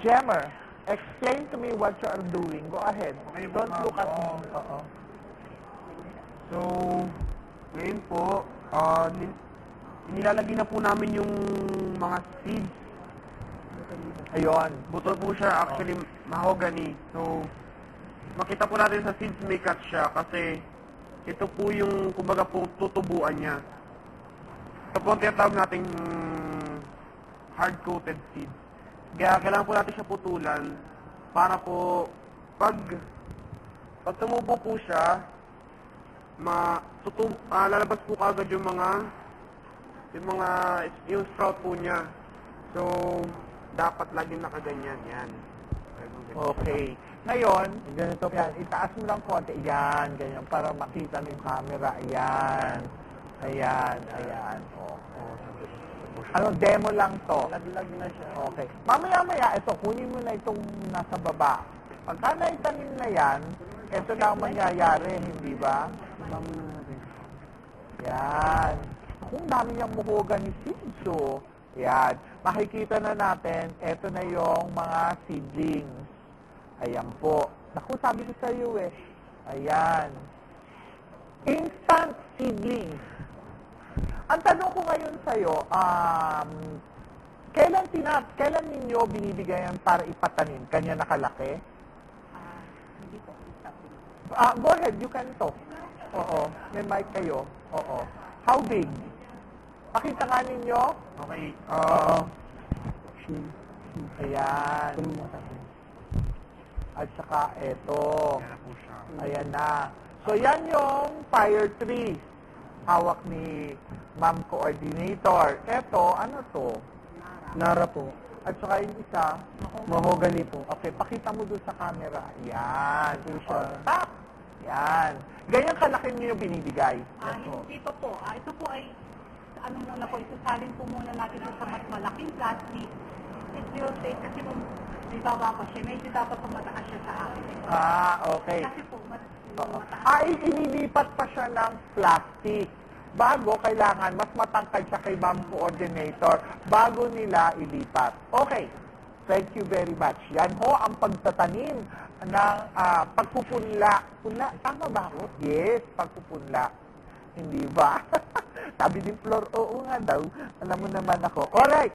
Jemmer, explain to me what you are doing. Go ahead. Okay, Don't look at me. Oo. So, ngayon po, nilalagay na po namin yung mga seeds. Ayun. Butol po siya, actually, mahogany. So, makita po natin sa seeds may cut siya kasi ito po yung, kumbaga po, tutubuan niya. Ito po ang tinatawag nating hard-coated seeds. Kaya kailangan po natin siya putulan para po, pag tumubo po siya, lalabas po kagad yung sprout po niya. So, dapat laging nakaganyan. Yan. Okay. Ngayon, ganito yan. Itaas mo lang konti. Yan, ganyan. Para makita ng camera. Ayan. Ayan. Ayan. Ano, demo lang to. Laglag na siya. Okay. Mamaya-maya, ito, kunin mo na itong nasa baba. Pagka naitanim na yan, ito na ang mangyayari, hindi ba? Yan. Kung dami niyang mahogany seeds, so, yan. Makikita na natin, ito na yung mga seedlings. Ayan po. Naku, sabi ko sa iyo eh. Ayan. Instant seedlings. Ang tanong ko ngayon sa iyo, kailan ninyo binibigayan para ipatanim? Kanya nakalaki? Hindi po. Go ahead, you can talk. Oo. May mic kayo. Oo. How big? Pakita nga ninyo. Okay. Ayan. At saka ito. Yan po siya. Ayan na. So yan yung fire tree. Hawak ni Ma'am Coordinator. Ito, ano to? Nara po. At saka yung isa, Mahogany po. okay, pakita mo doon sa camera. Yan. siya. Tap! Yan. Ganyan kalaki niyo yung binibigay. Hindi pa po. Ito po ay, ano muna po, isasalin po muna natin sa mas malaking plastic. It will take, kasi kung ibaba pa siya, medyo dapat pumataas siya sa akin. Okay. Kasi po, mas Oo. mataas. Inilipat pa siya ng plastic. Bago, kailangan, mas matangkad siya kay Ma'am Coordinator bago nila ilipat. Okay. Thank you very much. Yan ho ang pagtatanim ng pagpupunla. Punla, tama ba ako? Yes, pagpupunla. Hindi ba? Sabi ni Flor, oo nga daw. Alam mo naman ako. Alright.